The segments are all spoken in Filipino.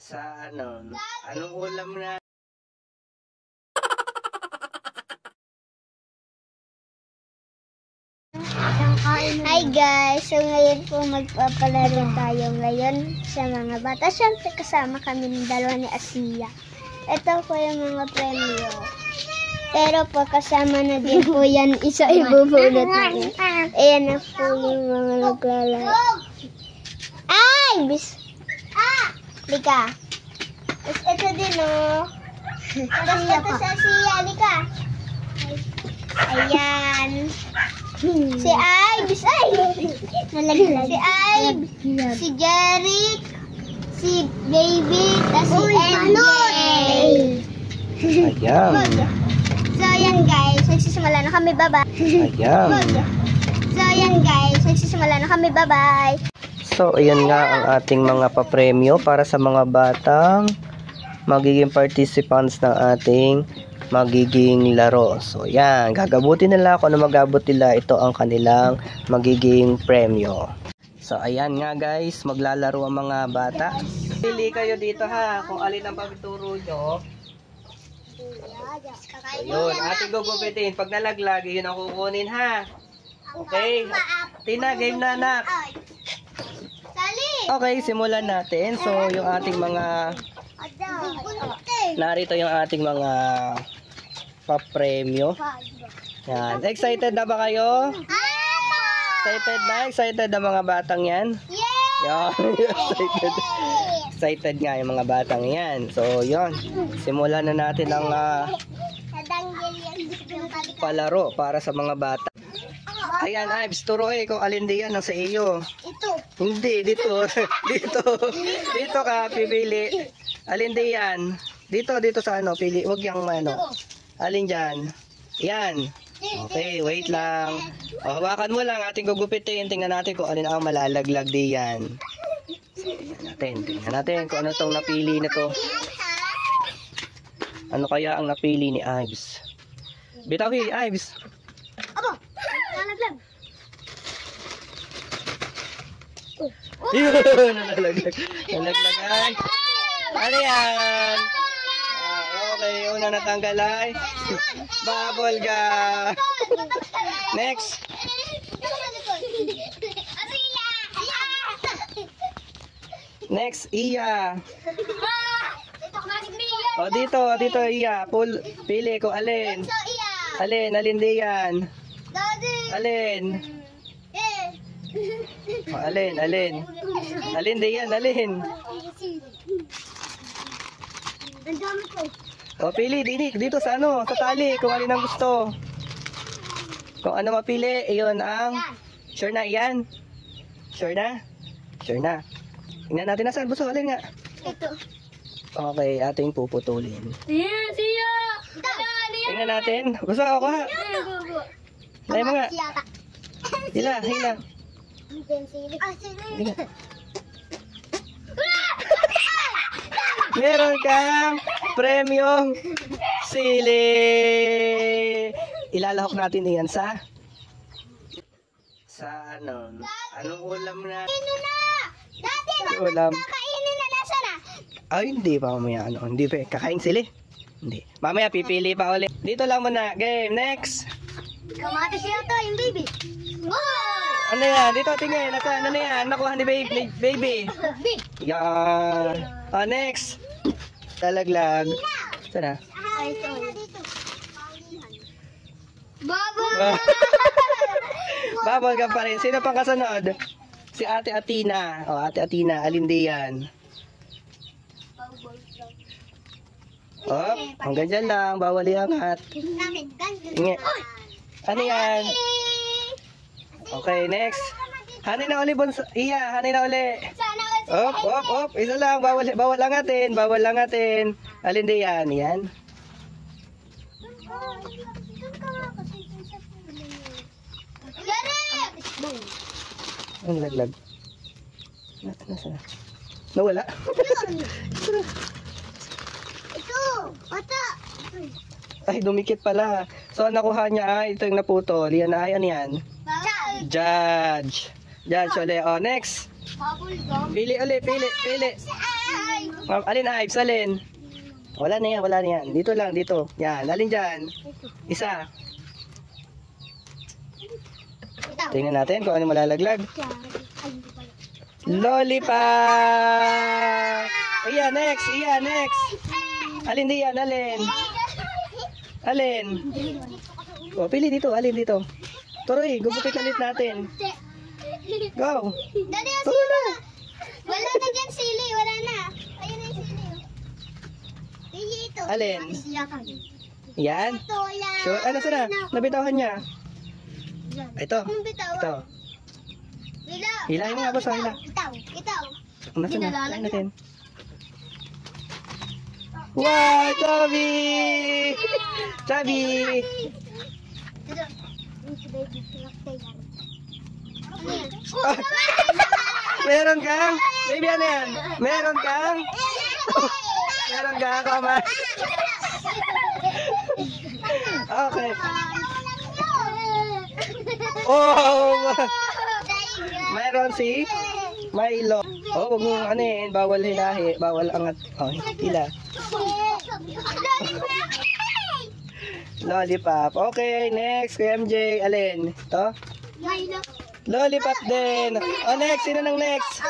Sa anong ulam na? Hi guys! So ngayon po magpapalaro tayo ngayon sa mga bata. Siyempre kasama kami ng dalawa ni Asiya. Ito po yung mga premyo. Pero po kasama na din po yan isa ibubulot natin. Ayan na po yung mga naglalaro. Ay! Lika. Tapos ito din oh. Tapos ito sa Asiya. Lika. Ayan. Si Ives, nalaglag. Si Ives, si Jeric, si Baby, tapos si MJ. Ayan. So, ayan guys, nagsisimula na kami, bye-bye. Ayan. So, ayan guys, nagsisimula na kami, bye-bye. So, ayan nga ang ating mga papremyo para sa mga batang magiging participants ng ating magiging laro. So, yan. Gagabutin nila kung ano magabot nila. Ito ang kanilang magiging premyo. So, ayan nga guys. Maglalaro ang mga bata. Pili kayo dito ha. Kung alin ang pagturo nyo. So, yun. Ating gugupitin. Pag nalaglag, yun ang kukunin ha. Okay. Tina, game na anak. Okay, simulan natin. So, yung ating mga narito yung ating mga papremyo. Yan. Excited na ba kayo? Excited na? Excited na mga batang yan? Yan. Excited. Excited nga yung mga batang yan. So, yun. Simulan na natin ang palaro para sa mga bata. Ayan, Ives, turuin kung alin diyan ang sa iyo. Ito. Hindi, dito. Dito. Dito ka, pipili. Alin diyan? Dito sa ano, pili. Huwag yung ano. Alin dyan? Yan. Okay, wait lang. O, hawakan mo lang. Ating gugupitin. Tingnan natin kung alin ang malalaglag diyan. Tingnan natin kung ano tong napili na to. Ano kaya ang napili ni Ives? Bitawi, Ives. Aba, nalaglag. Yun, nalaglag. Nalaglag ay. Ano yan? Okay, una natanggal ay bubble gum. Next. Next, Iya. O, dito, Iya. Pili ko, alin. Alin diyan. Alin. O, alin. Alin diyan, alin. Ang dami ko. O, pili, dito sa ano, sa tali, kung alin ang gusto. Kung ano mapili, iyon ang, sure na, yan. Sure na? Sure na. Tingnan natin na saan, buso, alin nga. Ito. Okay, ating puputulin. Siya. Tingnan natin, buso, ako ha. Lay mo nga. Hila. Hila. Meron kang premyong sili. Ilalahok natin iyan sa anong ulam na? Dati ba? Ulam. Kakainin na nasa na? Ay, hindi pa mamaya. Hindi pa. Kakain sili? Hindi. Mamaya pipili pa ulit. Dito lang muna. Game. Next. Kamatis yata yung baby. Ano yan? Dito tingin. Ano na yan? Nakuha ni baby. Yan. Next. Talaglag. Sana? Bubble! Bubble gum pa rin. Sino pang kasunod? Si Ate Atina. O, Ate Atina. Alin diyan? Oh, hanggang dyan lang. Bawal iangat. Inge. Ano yan? Okay, next. Hanin na uli, Iya. Hanin na uli. Op. Isa lang. Bawal angatin. Alin diyan? Yan. Ang laglag. Nasaan na? Nawala? Ito! Ata! Ay, dumikit pala. So, ang nakuha niya ay ito yung naputol. Yan ay, ano yan? Judge. Judge ulit. O, next. Bubble gum. Pili ulit, pili. Ay! Alin, Ives? Alin? Wala na yan, wala na yan. Dito lang, dito. Yan, alin dyan? Isa. Tingnan natin kung ano malalaglag. Lollipop! Iya, next. Iya, next. Alin diyan, alin? Alin? O, pili dito, alin dito? Turoy, gubutin ulit natin. Go! Dali yung Tuloy na! Wala na dyan sili, wala na. Ayun na yung sili. Pili ito. Alin? Yan? Ito lang. Sure? Ano sana? Nabitawan niya. Ito. Ang bitaw. Ito. Hila. Hilahin mo nga, boss, hila. Itaw. Nasaan na? Hilahin natin. Wow, Chubby! Chubby! Ito. Yung si baby pinakta yan. Ano yan? Ah, meron kang? Baby, ano yan? Meron kang? Meron kang kamay? Okay. Oh! Mayroon si Milo. Oh, wag mong ano eh, bawal hilahi, bawal angat. Oh, hila. Lollipop. Okay, next, Kuya MJ. Alin? Ito? Lollipop din. Oh, next. Sino nang next?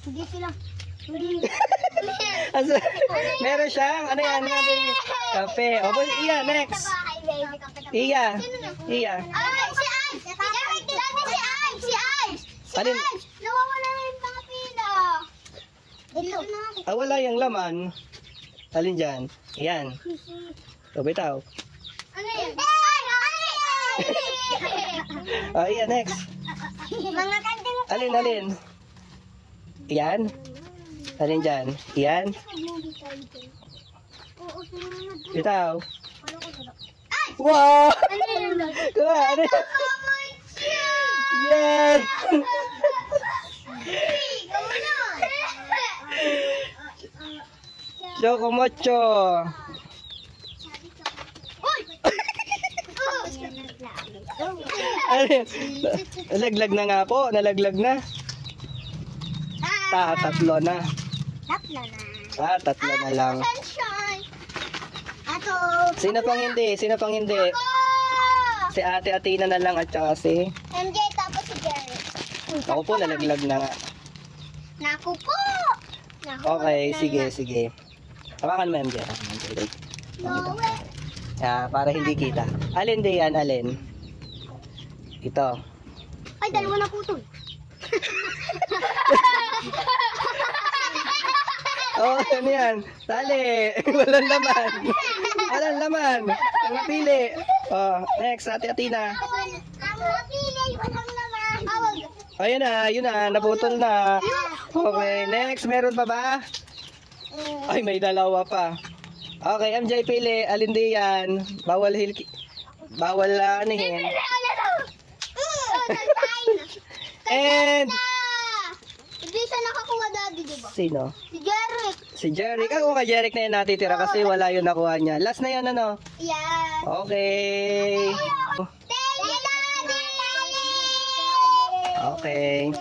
Hindi sila. Meron siyang, ano yan? Ano yan? Kape. O, Iya, next. Iya. Iya. Alin? Nawawala na yung mga pila. Dito na ako. Ah, wala yung laman. Alin dyan? Yan. O, bitaw. Ano yan? Oh, iya, next. Mga kandang. Alin? Yan. Alin dyan? Yan. Oo, sunod. Bitaw. Ano ko sunod? Wow! Ano yan? Kuha, ano yan? Yan! Choco Mocho. Ano yan? Nalaglag na nga po. Nalaglag na. Tatlo na. Tatlo na. Tatlo na lang. Sunshine. Ato. Sino pang hindi? Sino pang hindi? Si Ate Atina na lang at saka si... MJ tapos si Jerry. Ako po, nalaglag na nga. Naku po. Okay, sige. Hawakan mo, MJ. No way. Para hindi kita. Alin din yan, alin? Ito. Ay, dalawa na putol. Oh, ano yan? Tali. Walang laman. Walang laman. Napili. Oh, next, Ate Atina. Ang mapili, walang naman. Awag. Ayun na, yun na. Naputol na. Okay, next. Meron pa ba? Ay, may dalawa pa. Okay, MJ pili. Alin din yan? Bawal anihin. And Hindi siya nakakuha daddy, di ba? sino? Si Jeric. Si Jeric. Ako kay Jeric na yun natitira kasi wala yun nakuha niya. Last na yan, ano? Yes. Okay. Thank you, daddy. Okay.